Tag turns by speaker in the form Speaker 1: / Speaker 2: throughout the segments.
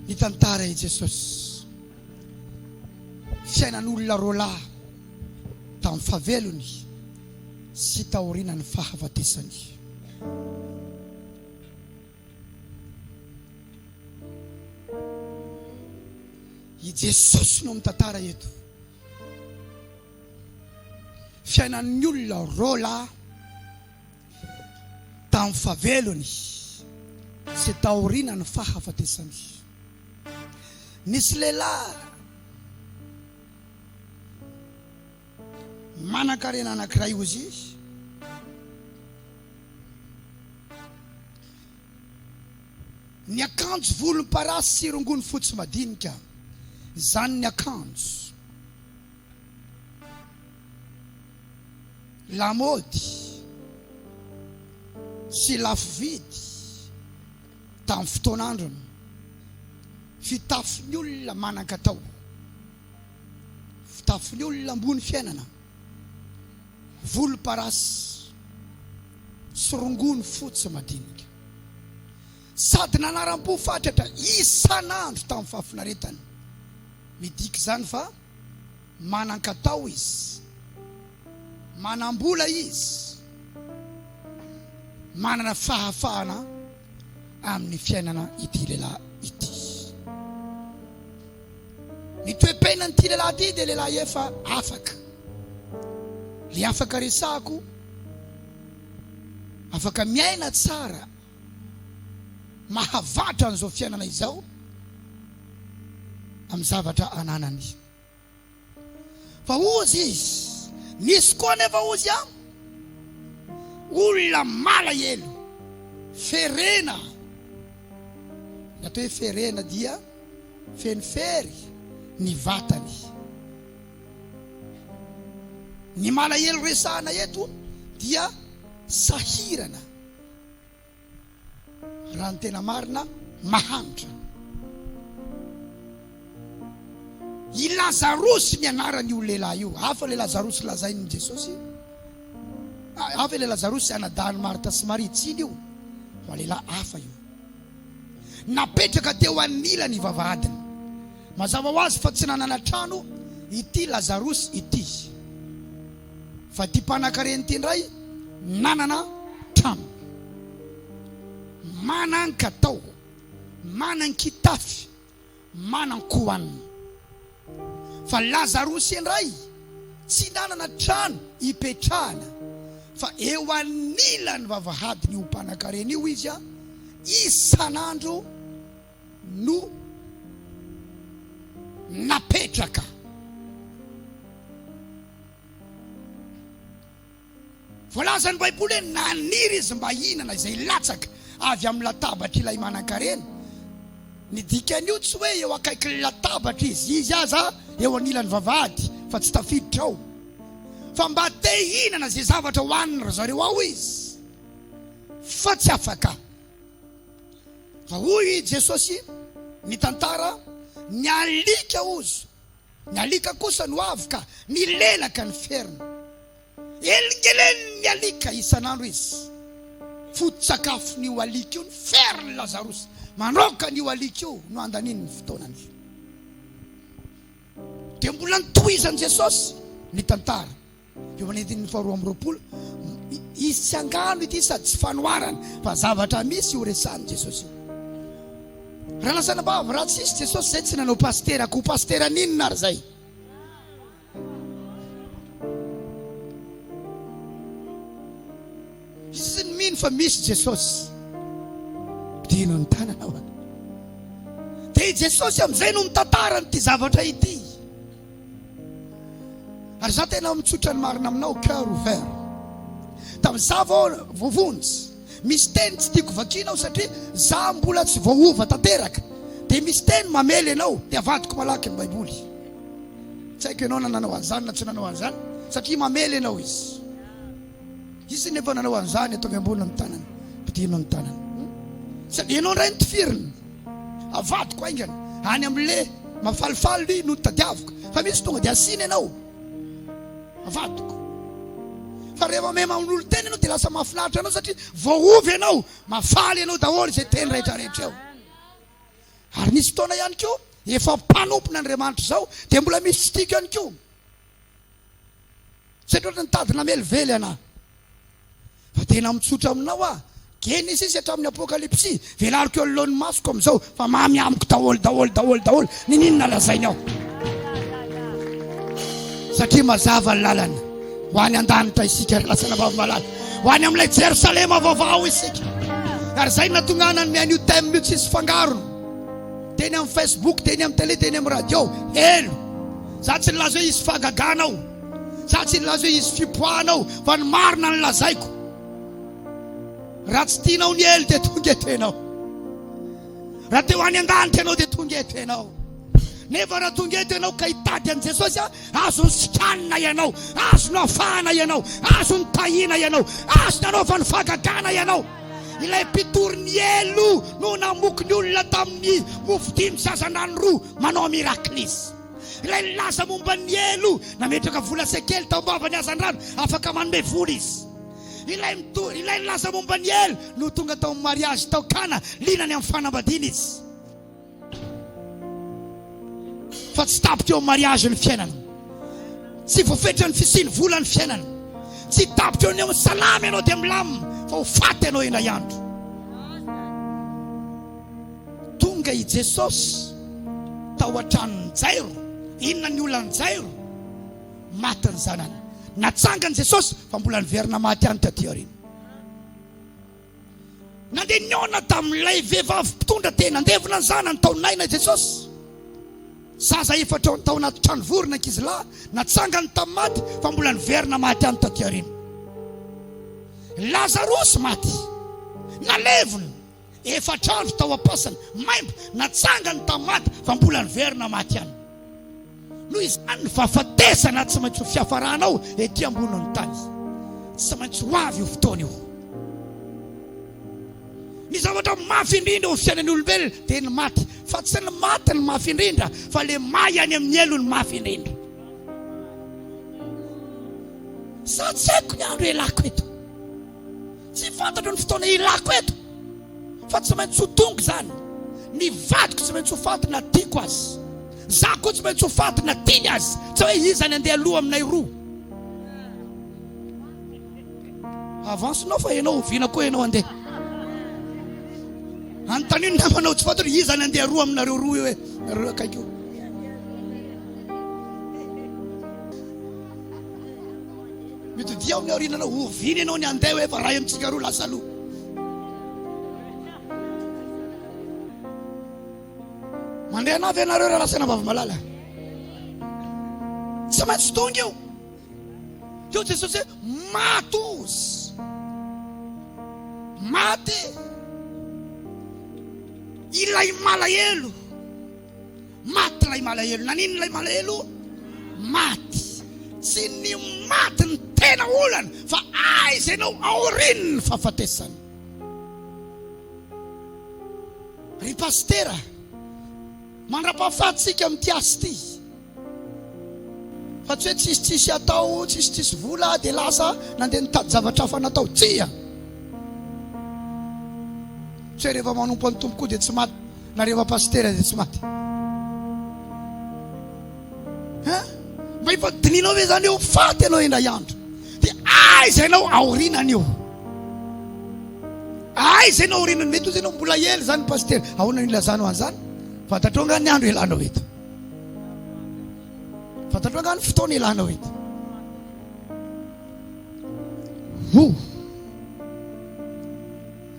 Speaker 1: Nitantara i Jesosy fiainan'olona roalahy tamin'ny fahavelony sy taorianany fahafatesany. I Jesosy no mitantara eto fiainan'ny olona roalahy tamin'ny fahavelony sy taorianany fahafatesany. Nisy lehilahy manan-karena anankiray ozy ny akanjo volomparasy sy rongony fotsy madinika, zany ny akanjo lamody sy lafo vidy tamin'ny fotoan'androny. Fitafin'ny olona manan-katao, fitafin'ny olona ambony fiainana, volomparasy sy rongony fotsy madinika, sady nanaram-po fatratra isan'andro tamin'ny fahafinaretany. Midika zany fa manan-katao izy, manam-bola izy, manana fahafahana amin'ny fiainana ity lehilahy ity. Ny toe-penany ity lehilahy ity dia lehilahy efa afaka. Le afaka resako, afaka miaina tsara, mahavatra an'izao fiainana izao amin'ny zavatra ananany. Fa ozy izy, nisy koa nefa ozy olona malahelo, ferena. Ny atao hoe ferena dia fenifery ny vatany. Ny malahelo resahana eto dia sahirana, raha ny tena marina mahantra. I Lazarosy ny anarany io lehilahy io. Hafa le Lazarosy lazainy Jesosy, hafa le Lazarosy anadahany Marta sy Maria, tsiny io fa lehilahy hafa io. Napetraka teo anilany vavahadiny, mazava ho azy fa tsy nanana trano ity Lazarosy ity, fa ty mpanan-karena ty indray nanana trano, manan-katao, manan-kitafy, manan-kohanina. Fa Lazarosy indray tsy nanana trano ipetrahana, fa eo anilany vavahadiny io mpanan-karena io izy isan'andro no napetraka. Voalazany Baiboly hoe naniry izy mba hinana izay latsaka avy amin'ny latabatra ilay manan-karena. Ny dikan'io tsy hoe eo akaiky latabatra izy aza eo anilany vavahady fa tsy tafiditra ao, fa mba te hinana zay zavatra hohanina zareo ao izy, fa tsy afaka. Fa hoy Jesosy ny tantara, ny alika ozy, ny alika kosa no avy ka nilelaka ny ferina. Elingeleny ny alika isan'andro izy, foto-tsakafo n'io alika io ny feriny Lazarosy, manoka n'io alika io no andaniny ny fotoanany. Dia mbola nitohizany Jesosy ny tantara eo amin'ny andininy faharoa amby roapolo. Izy tsy angano ity sady tsy fanoharana, fa zavatra misy io resahany Jesosy. Raha lasana bavy raha tsisy Jesosy zay tsy nanao pastera, ko pastera ninona ary zay? Izy ny mino fa misy Jesosy, dino ny tanana ao. Dia Jesosy amin'izay no mitantarany ty zavatra ity. Ary za tena mitsotra ny marina aminao cœur ouvert. Tamin'iza voavonjy, misy teny tsy tiako vakianao satria za mbola tsy voaova tanteraka. Dia misy teny mamely anao, dia avadiko malaky ny Baiboly. Tsy haiko ianao na nanao an'izany na tsy nanao an'izany, satria mamely anao izy. Izy nefa nanao an'izany atao ambonina amin'ny tanana, pidino ny tanana. Sady ianao indray nitifirina, avadiko aingana, any amin'le mafalifaly no tadiaviko, fa misy tonga dia asina ianao, avadiko. Fa rehefa mema amin'olo teny ianao dia lasa mahafinaritra anao satria voaovy ianao, mafaly ianao daholo izay teny rehetrarehetra eo. Ary nisy fotoana ihany koa efa mpanompon'Andriamanitra zao dia mbola misy stika ihany koa. Satria ohatra nitadina melively ana fa tena mitsotra aminao a Genesis hatramin'ny Apokalipsy velariko eo anoloan'ny masoko amin'izao fa mamy amiko daholo ninona lazainy ao satria mazava ny lalana ho any an-danitra isika lasana vavamalala ho any amin'ilay Jerosalema vaovao isika. Ary zay natonganany mian'io thème mihitsy tsisy fangarony teny amin'ny Facebook, teny amin'ny télé, teny amin'ny radio elo. Za tsy nilaza hoe isy fagaganao, za tsy nilaza hoe isy fipoahanao fa ny marina ny lazaiko. Raha tsy tianao ny elo dia tonga eto ianao, raha te ho any an-danitra ianao dia tonga eto ianao. Nefa raha tonga eto ianao ka hitady an' Jesosy azony sikanina ianao, azony afahana ianao, azony tahina ianao, azony anaovany fagagana ianao. Ilay mpitory ny elo no namoky ny olona tamin'ny mofo dimy sy azandrano roa manao mirakly izy. Ilay laza momba ny elo nametraka vola sekely tao ambavany azandrano afaka manome vola izy. Ilay laza momba ny elo no tonga tao amin'ny mariage tao kana linany amin'ny fanambadiana izy. Fa tsy tapitra eo amin'ny mariage ny fiainana, tsy voafetra ny fisiny vola ny fiainana, tsy tapitra eo ny amin'ny salamy ianao dia milamina fa ho faty ianao ena iandro. Tonga i Jesosy tao an-tranony Jairo. Inona ny olona ny Jairo? Maty ny zanany. Natsangany Jesosy fa mbola niverina maty any taty aoriana. Nandeha niona tamin'ilay vehivavy mpitondra tena andevina ny zanany taon'ny naina Jesosy. Zaza efatra tao anaty trano vorona ankizilahy, natsangany tamin'ny maty fa mbola niverina maty any taty aoriana. Lazarosy maty, nalevona efatra andro tao am-pasana maimbo, natsangany tamin'ny maty fa mbola niverina maty any. Noho izany ny fahafatesana tsy maintsy ho fiafaranao ety amboniny tany, tsy maintsy ho avy io fotoana io. Ny zavatra mafy indrindra ho fiainan'ny olombelona dia ny maty, fa tsy ny maty ny mafy indrindra fa le may any amin'ny elo ny mafy indrindra. Sa tsy haiko ny andro ilako eto, tsy fantatro ny fotoana ilako eto, fa tsy maintsy ho tonga zany. Ny vadiko tsy maintsy ho faty na tiako azy, za koa tsy maintsy ho faty na tiany azy, tsy hoe izany andeha aloha aminay roa. Avansinao fa ianao oviana koa ianao andeha. Antaniny namanao tsy fantatro izany andeha roa aminareo roa io hoe nareo akaiky io. Mitodia amin'ny aorinanao oviana ianao ny andeha hoe fa raha amintsika roa lasa aloha. Mandeha anavy ianareo raha lasana vavamalala, tsy maintsy tonga io. Io Jesosy hoe matozy, maty ilay malahelo, maty ilay malahelo. Nanino ilay malahelo? Maty. Tsy ny maty ny tena olana fa aiza ianao aorin'ny fahafatesany. Ry pastera mandrapahafatsika amin'ity asa ity, fa tsy hoe tsisitsisy atao, tsisitsisy vola dia lasa nandeha nitady zavatra hafa natao. Tsia tsy hoe rehefa manompo ny tompo koa dia tsy maty, na rehefa pastera dia tsy maty. Mba efa dininao ve zany eo faty ianao indray andro, dia aiza ianao aorinan'io, aiza ianao aorinany. Mety ozy ianao mbola ely zany pastera, ahoana nilazanao an'izany? Fantatrao nga ny andro ilanao eto, fantatrao nga ny fotoana ilanao eto.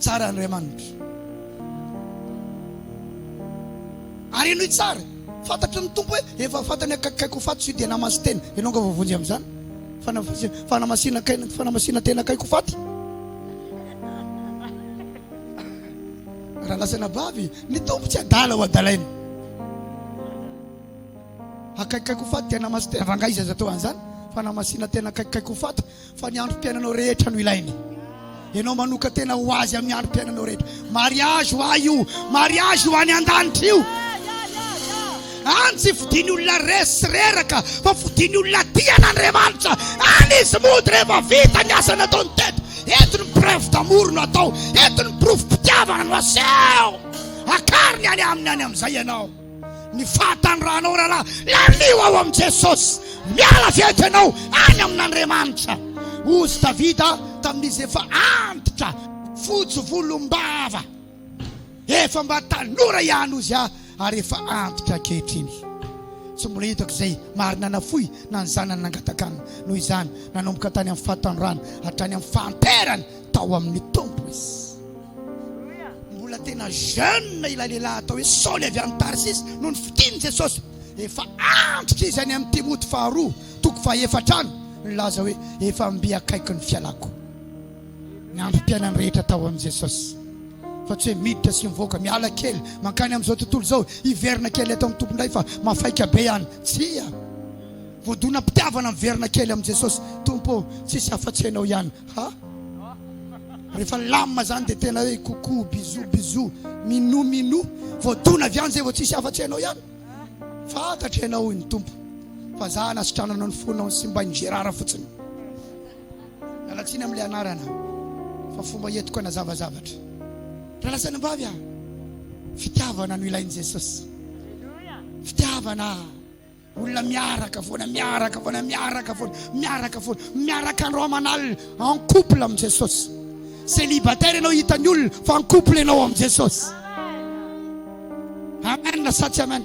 Speaker 1: Tsara Andriamanitra, ary ianao tsara fantatry ny tompo hoe efa fantany akaikaiko faty sy dia namasy tena. Ianao nga voavonjy amin'izany fanamasina tena akaiko faty. Raha lasana bavy ny tompo tsy adala ho adalaina. Akaikaiko faty dia namasy tena, avangaiza aza tao an'izany fanamasina tena akaikaiko faty fa ny androm-piainanao rehetra no ilainy. Ianao manoka tena ho azy amin'ny androm-piainanao rehetra. Mariage ho ahy io, mariage ho any an-danitra io. Any tsy fidiny olona resy reraka fa fidiny olona tian'Andriamanitra. Any izy mody rehefa vita ny asa natao ny teto. Eto ny preuve d'amour no atao, eto ny proof-pitiavana no aseho. akariny any aminy any am'izay ianao. Ny fahatanranao raha laliwa ao am Jesosy. Miala feto ianao any amin'Andriamanitra. Ozy Davida tamin'izy efa antitra fotsy volombava, efa mba tanora ihany ozy ary efa antitra ankehitriny. Tsy mbola hitako izay marina nafoy na ny zanany nangatakana. Noho izany nanomboka tany amin'ny fahatanrano hatrany amin'ny fahanterany tao amin'ny tompo izy. Mbola tena jeune ilay lehilahy atao hoe Saoly avy any Tarsisy noho ny fitiany Jesosy. Efa antitra izy any amin'ny Timoty 2:4 nilaza hoe efa mby akaiky ny fialako. Ny ampim-piainany rehetra tao amin'ny Jesosy. Fa tsy hoe miditra sy mivoaka miala kely mankany amin'izao tontolo zao hiverina kely eto amin'ny tompondray fa mafaika be ihany. Tsia voadona mpitiavana miverina kely amin'ny Jesosy. Tompo tsisy afa-tsy hainao ihany. Rehefa lamma zany dia tena hoe coucou bisou minou voadona avy any zay vao tsisy afa-tsy hainao ihany. Fantatra ianao ny tompo fa za nasitrananao ny fonao sy mba ingerara fotsiny. Mialatsiny amin'ilay anarana fa fomba entiko na zavazavatra. Ralasana mbavy fitiavana no ilain'i Jesosy. Fitiavana olona miaraka foana miaraka andro aman'alina en couple amin'i Jesosy. Célibataire ianao hitany olona fa en couple ianao amin'i Jesosy. Amen, satsy amen.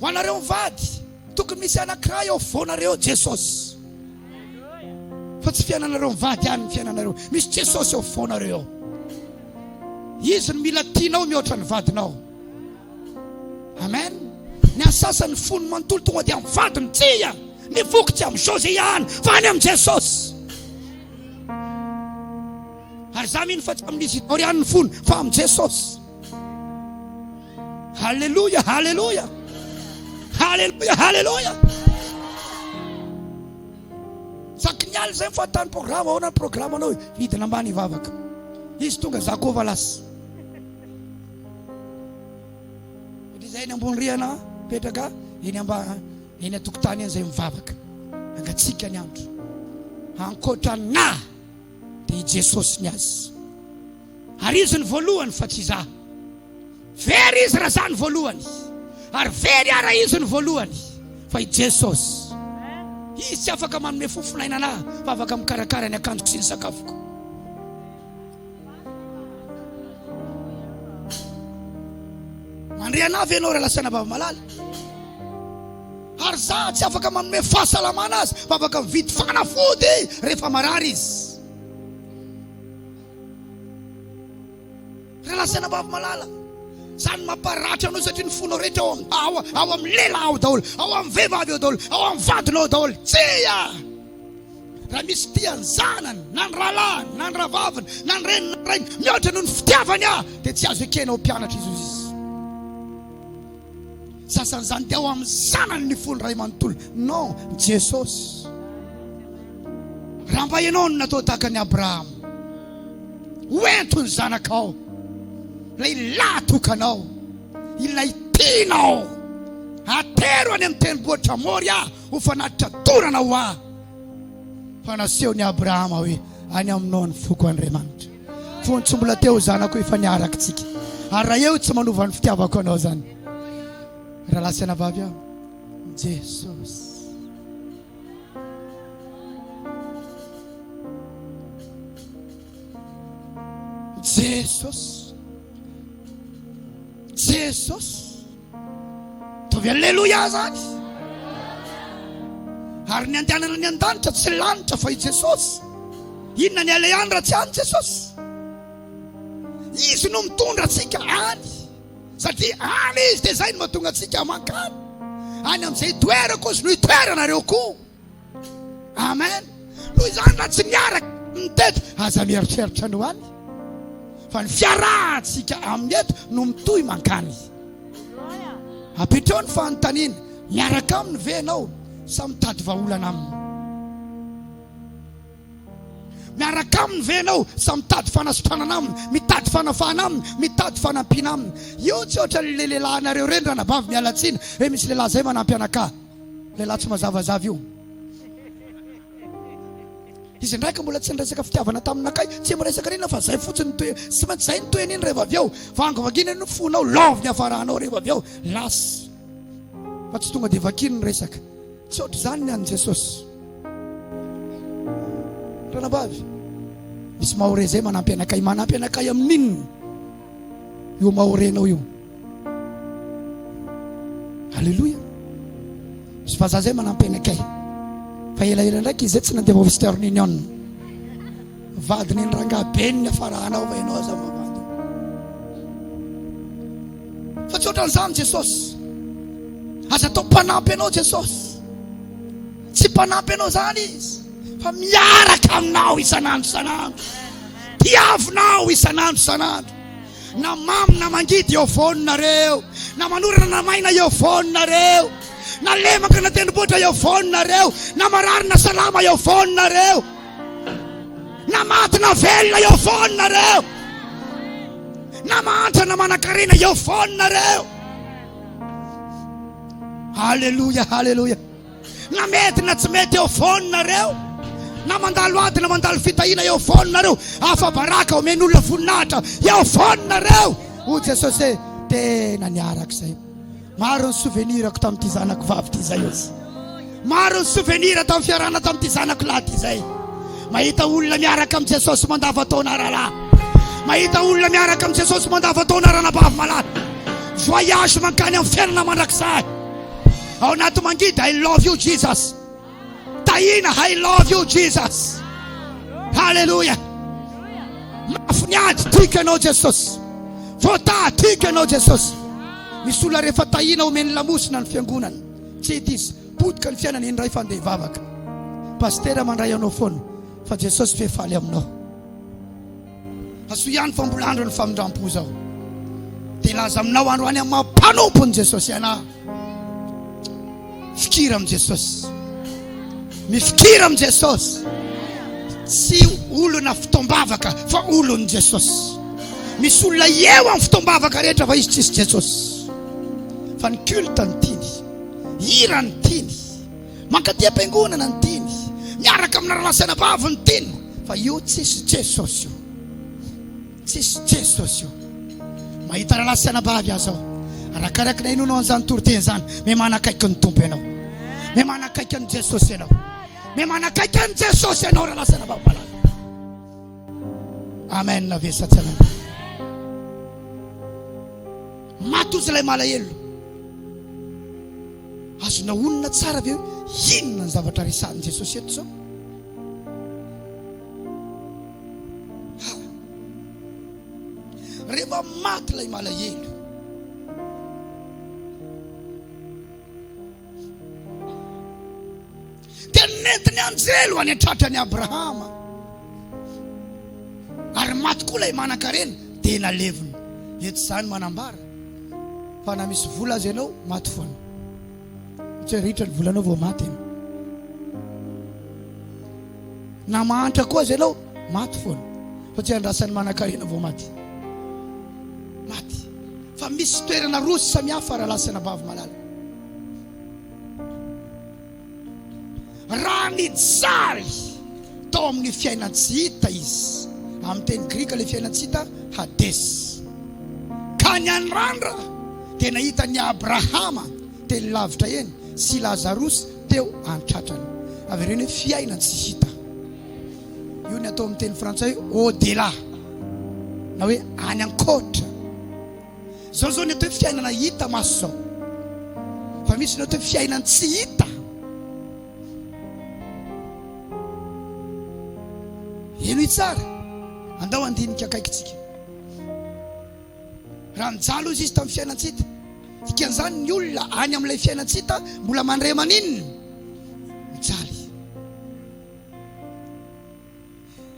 Speaker 1: Ho anareo mivady tokony misy anankiray eo foanareo Jesosy. Fa tsy fiainanareo mivady ihany ny fiainanareo, misy Jesosy eo foanareo. Izy no mila tianao mihoatra ny vadinao. Amen. Ny asasany fony manontolo tonga dia amin'ny vadiny tsia. Ny voky tsy amin'ny José ihany fa any amin'ny Jesosy. Ary za mino fa tsy amin'izy Isidore ihany ny fony fa amin'ny Jesosy. Halleluja, halleluja. Halleluja, halleluja. Sakinialy zay mifatany programa ao na programa anao vidina ambany ivavaka. Izy tonga zakova lasy. Izay eny ambony rihana petraka eny eny atokotany eny zay mivavaka. Angatsika ny andro. Ankoatra na dia Jesosy ny azy. Ary izy ny voalohany fa tsy za. Very izy raha za ny voalohany. Ary very ara izy ny voalohany fa i Jesosy. Izy tsy afaka manome fofinainana fa afaka mikarakara ny akanjoko sy ny sakafoko. Mandriana avy ianao relasana bava malala. Ary za tsy afaka manome fahasalamana azy fa afaka mividy fanafody rehefa marary izy. Relasana bava malala. Zany mamparatra anao satria ny fonao rehetra ao amin'ny lehilahy ao daholo, ao amin'ny vehivavy ao daholo, ao amin'ny vadinao daholo. Tsia! Raha misy tiany zanany, na ny rahalahy, na ny rahavaviny, na ny reniny, na ny rainy, mihoatra noho ny fitiavany dia tsy azo ekenao mpianatra izy. Sasan'izany dia ao amin'ny zanany ny fony ray manontolo. Non, Jesosy. Raha mba ianao no natao tahaka ny Abrahama, hoento ny zanakao, ilay latokanao, ilay tianao, atero any amin'ny tendrombohitra Moria ho fanatitra torana ho aho. Fa naseho ny Abrahama hoe any aminao ny foko Andriamanitra. Fony tsy mbola teo zanako efa niaraka tsika. Ary raha eo tsy manova ny fitiavako anao zany. Raha lasana vavy aho Jesosy. Jesosy. Jesosy. Tovy alleluia zany. Ary ny andehanana ny an-danitra tsy lanitra fa i Jesosy. Inona ny aleany raha tsy any Jesosy? Izy no mitondra atsika any. Satria any izy dia zay no mahatonga atsika mankany. Any amin'izay toerako izy no itoeranareo koa. Amen. Noho izany raha tsy miaraka mitety aza mieritreritra no any. Fa ny fiarahantsika amin'ny eto no mitohy mankany. Apetrao ny fanontaniana, miaraka aminy ve ianao sa mitady vahaolana aminy? Miaraka aminy ve ianao sa mitady fanasotranana aminy, mitady fanafahana aminy, mitady fanampiana aminy? Io tsy ohatra le lehilahinareo reny raha nabavy mialatsina hoe misy lehilahy zay manampy anaka. Lehilahy tsy mazavazavy io. izy ndraiky mbola tsy nresaka fitiavana taminakay tsy miresaka rena fa zay fotsiny toe sy maintsy zay nitoeny iny rehefa avy eo vangavagina ny fonao love ny afaranao rehefa avy eo lasy fa tsy tonga dia vakiny ny resaka tsy ohatry zany ny an'i Jesosy. Ranabavy misy mahore zay manampy anakay amin'inony io mahorenao io. Halleluja. Misy vazaha zay manampy anakay fa elaela ndraiky izy tsy nandeha Western Union vadiny ny rangaben'ny afaranao fa ianao za mavady fa tsy ohatran'izany Jesosy. Aza atao mpanampy anao Jesosy, tsy mpanampy anao zany izy fa miaraka aminao isanandro tiavinao isanandro na mamy na mangidy eo foninareo, na manorana na maina eo foninareo, na lemaka na tendrombohitra eo foninareo, na marary na salama eo foninareo, na maty na velona eo foninareo, na mantra na manakarena eo foninareo. Halleluja. Na mety na tsy mety eo foninareo, na mandalo ady na mandalo fitahina eo foninareo, afa baraka omen'olona voninahitra eo foninareo. O Jesosy tena niaraka zay. Maro ny souvenirako tamin'ity zanako vavy ty zay ozy, maro ny souvenir tamin'ny fiarana tamin'ity zanako lahy ty zay. Mahita olona miaraka amin'ny Jesosy mandavan-taona rahalahy, mahita olona miaraka amin'ny Jesosy mandavan-taona ranabavy malaky, voyage mankany amin'ny fiainana mandrakizay. Ao anaty mangidy I love you Jesus, tahina I love you Jesus. Halleluja. Mafy niady tika anao Jesosy, voata tika anao Jesosy. Misy olona rehefa tahina omeny lamosina ny fiangonana tsy hita izy, potika ny fiainana indray fandeha hivavaka. Pastera mandray anao foana fa Jesosy fefaly aminao. Aso ihany fa mbola andro ny famindram-po zao dia laza aminao androany amin'ny mampanompo ny Jesosy ianao. Fikira amin'ny Jesosy, mifikira amin'ny Jesosy, tsy olona fitombavaka fa olon'ny Jesosy. Misy olona eo amin'ny fitombavaka rehetra fa izy tsisy Jesosy, fa ny culte ny tiny, hira ny tiny, mankatia am-piangonana ny tiny, miaraka amina rahasanabavy ny tiny, fa io tsisy Jesosy io, tsisy Jesosy io. Mahita rahasanabavy aho zao, arakaraka na inonao an'izany toriteny zany, me manakaiky ny tompo ianao, me manakaiky ny Jesosy ianao, me manakaiky ny Jesosy ianao rahasanabavy malaky. Amen. Navesatsana matozy ilay malahelo, azona onona tsara ve inona ny zavatra resahan'i Jesosy eto zao? Rehefa maty ilay malahelo, dia nentiny anjelo any an-tratrany Abrahama, ary maty koa ilay manan-karena dia naleviny. Eto zany manambara fa na misy vola azy ianao maty foana, tsy ritra ny volanao vao maty ianao. Na mahantra koa azy ianao maty foana, fa tsy andrasan'ny manan-karena vao maty. Fa misy toerana roa samihafa raha lasanabavy malala. Raha nijaly tao amin'ny fiainana tsy hita izy, amin'ny teny grika ilay fiainana tsy hita Hades, ka ny anrandra dia nahita ny Abrahama teny lavitra eny sy Lazarosy teo an-tratrany. Avy ireny hoe fiainana tsy hita, io ny atao amin'ny teny frantsay au-delà, na hoe any ankoatra. Zao ny atao hoe fiainana hita maso zao, fa misy ny atao hoe fiainana tsy hita. Eno itsara andao andinika akaikitsika. Raha mijalo izy tamin'ny fiainana tsy hita, dikan'izany ny olona any amin'ilay fiainana tsy hita mbola mandray maninona mijaly.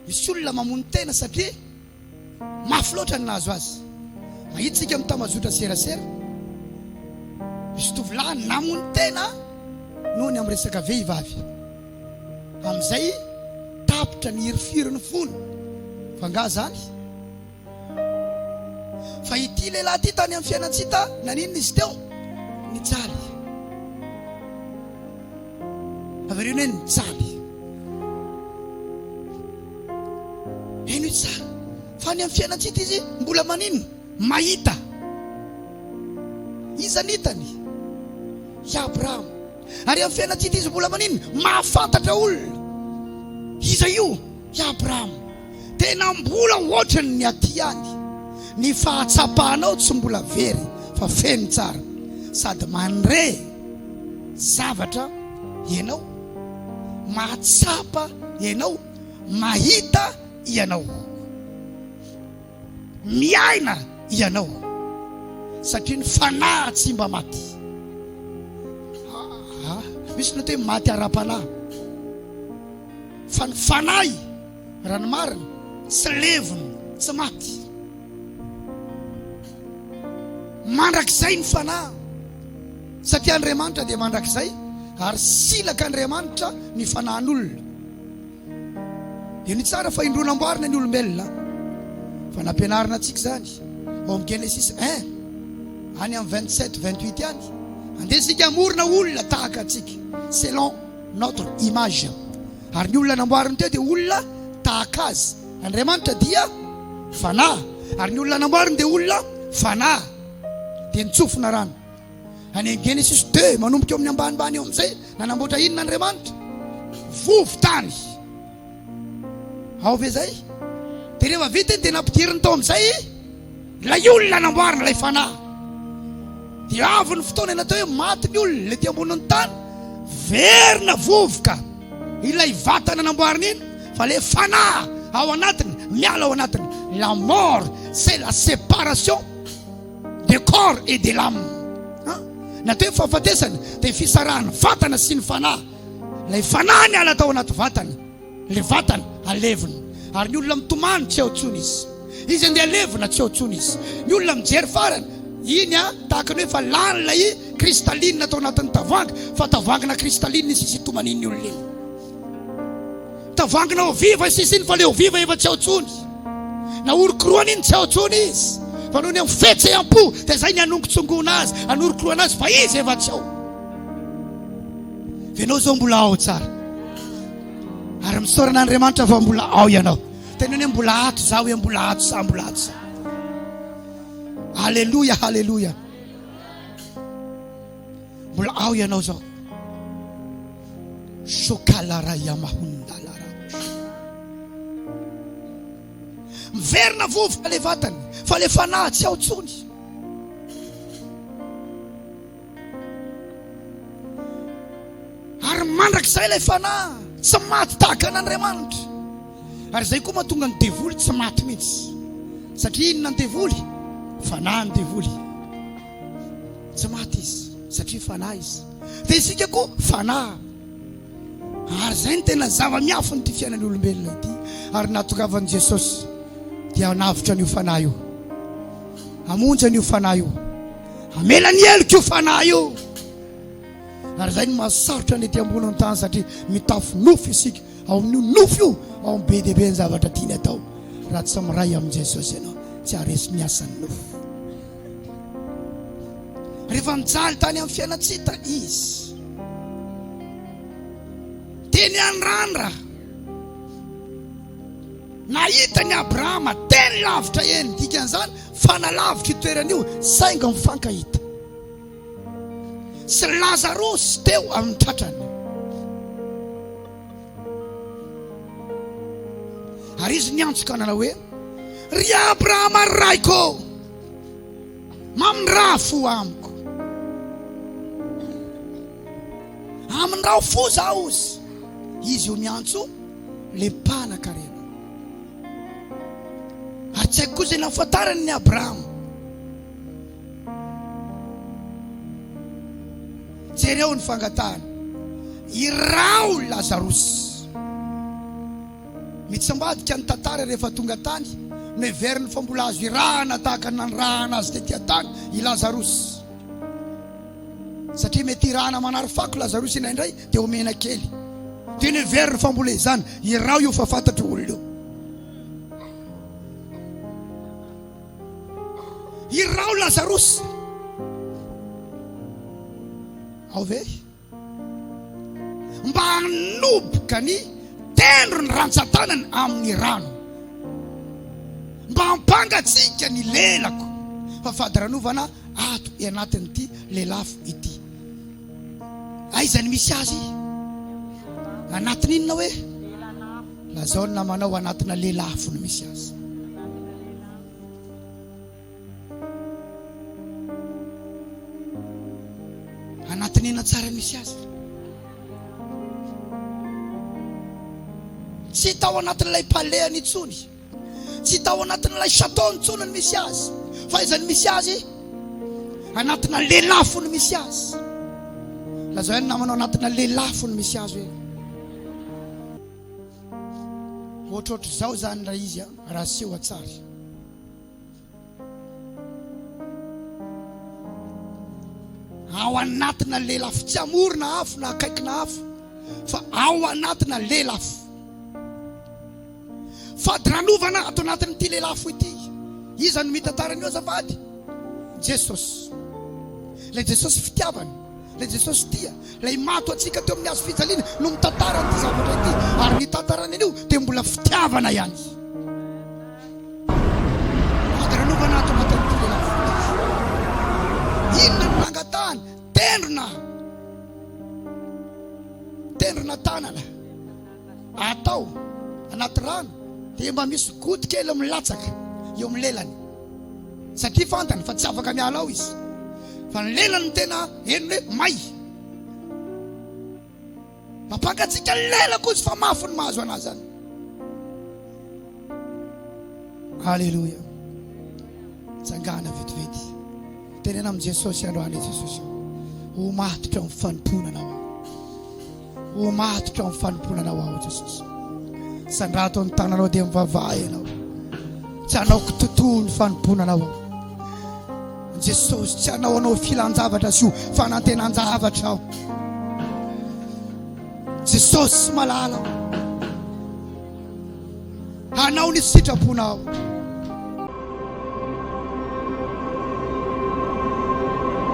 Speaker 1: Misy olona mamono tena satria mafy loatra ny nahazo azy. Mahitsika amin'ny tamazotra serasera, misy tovolahy namono tena noho ny amin'ny resaka vehivavy, amin'izay tapitra ny hirifiry ny fony fanga zany. Fa ity lehilahy ty tany amin'ny fiainana tsy hita naninona izy teo nijaly. Avereny hoe nijaly. io tsara fa ny amin'ny fiainatsika izy mbola manino mahita iza nitany i Abrahama ary amin'ny fiainatsika izy mbola manino mahafantatra olona iza io i Abrahama tena mbola ohatrany ny aty any ny fahatsapahanao tsy mbola very fa feno tsara sady mandre zavatra ianao mahatsapa ianao mahita ianao miaina ianao satria ny fanahy tsy mba maty misy ny hoe maty ara-panahy fa ny fanahy raha ny marina tsy levony tsy maty mandrakizay ny fanahy satria Andriamanitra dia mandrakizay ary silaka Andriamanitra ny fanahin'olona io ny tsara fa indronam-boarina ny olombelona fa nampianarina antsika zany ao amin'ny Genesis 1 any amin'ny 27-28 any andesika amorona olona tahaka atsika selon notre image ary ny olona namboariny teo dia olona tahaka azy Andriamanitra dia fanahy ary ny olona namboariny dia olona fanahy dia nitsofina rano any Genesis 2 manomboka eo amin'ny ambanimbany eo amin'izay nanamboatra inona Andriamanitra vovo-tany ao ve zay dia rehefa vita dia nampidiriny tao amin'izay ilay olona namboarina ilay fanahy dia avy ny fotoana natao hoe maty ny olona ilay ty ambonin'ny tany verina vovoka ilay vatana namboarina iny fa ilay fanahy ao anatiny miala ao anatiny la mort c'est la séparation des corps et de l'âme natao hoe fahafatesana dia fisarahana vatana sy ny fanahy ilay fanahy ny ala tao anaty vatana ilay vatana alevina ary ny olona mitomany tsy ao tsony izy andeha alevina tsy ao tsony izy ny olona mijery farany iny tahaka ny hoe fa lany lay kristaline tao anatin'ny tavoangy fa tavoangina kristaline sisy tomaniny olona iny tavoangina oviva sisy iny fa le oviva efa tsy ao tsony na orokoroana iny tsy ao tsony izy fa noho ny amin'ny fihetseham-po dia zay ny anongotsongona azy anorokoroana azy fa izy efa tsy ao venao zao mbola ao tsara ary misoran'Andriamanitra fa mbola ao ianao tena hoe mbola ato za hoe mbola ato sa mbola ato sa halleluja halleluja mbola ao ianao zao sokalaraya mahondalara miverina vovoka le vatany fa le fanahy tsy ao tsony ary mandrakizay ilay fanahy tsy maty tahaka an'Andriamanitra ary zay koa mahatonga ny devoly tsy maty mihitsy satria inona ny devoly fanahy ny devoly tsy maty izy satria fanahy izy dia isika koa fanahy ary zay ny tena zava-miafo ny ty fiainan'ny olombelona ity ary natokavan'i Jesosy dia navitra an'io fanahy io amonjy an'io fanahy io amela ny eloko io fanahy io ary zay ny mahasarotra ny ety ambony tany satria mitafo nofo isika ao amin'io nofo io ao amin'ny be dehibe ny zavatra tiany atao raha tsy miray amin'i Jesosy ianao tsy haresy miasan'ny nofo rehefa mijaly tany amin'ny fiainatsita izy teny andrandra nahita ny Abrahama teny lavitra eny dikan'izany fa nalavitra itoeran'io sainga mifankahita sy Lazarosy teo amin'ny tratrany ary izy niantsoka nanao hoe ry Abrahama raiko mamindraha fo amiko amindraho fo zaho izy io miantso le mpanan-karena ary tsy haiko koa zay nahafantarany ny Abrahama jereo ny fangatahany irao Lazarosy mitsambadika ny tantara rehefa tonga tany no everiny fa mbola azo irahana tahaka nanirahana azy tetỳ tany i Lazarosy satria mety irahana manarifako Lazarosy inaindray dia omena kely dia ny everiny fa mbola izany irao io fa fantatry olona io irao Lazarosy ao ve mba hanoboka ny tendro ny rantsan-tanany amin'ny rano mba hampangatsika ny lelako fa fadiranovana ato anatin'ity lelafo ity. Aizany misy azy anatin' inona hoe lazao ny namanao anatina lelafo no misy azy. Anatin' inona tsara misy azy? Tsy tao anatin'ilay palehany itsony, tsy tao anatin'ilay chateau nitsony no misy azy, fa izany misy azy anatina lelafo no misy azy. Lazao ihany namanao anatina lelafo no misy azy hoe ohatrohatry zao zany raha izy raha seho atsary. Ao anatina lelafo, tsy amorona afo na akaikina afo, fa ao anatina lelafo. Fadiranovana ato anatin'ity lelafo ity. Iza no mitantarany eo azafady? Jesosy. Le Jesosy fitiavany, le Jesosy tia, le mato atsika teo amin'ny hazo fijaliana no mitantara an'ity zavatra ity, ary mitantarany an'io dia mbola fitiavana ihany. Fadiranovana ato anatin'ity lelafo. Inona no nangatahany? Tendrona tanana atao anaty rano, dia mba misy gody kely milatsaka eo amin'ny lelany, satria fantany fa tsy afaka miala ao izy, fa ny lelany tena henony hoe may. Mampangatsika lelako izy fa mafy ny mahazo anazy zany. Halleluja. Tsangana vetivety tenena amin'ny Jesosy androany Jesosy. O matotra amin'ny fanomponana ao, o matotra amin'ny fanomponana ao Jesosy. Sandrato ny tananao dia mivavaha ianao, tsy anaoko totoa ny fanomponana ao Jesosy, tsy anao filan-javatra sy io fa nantenan-javatra ao Jesosy. Malala anao ny sitrapona ao.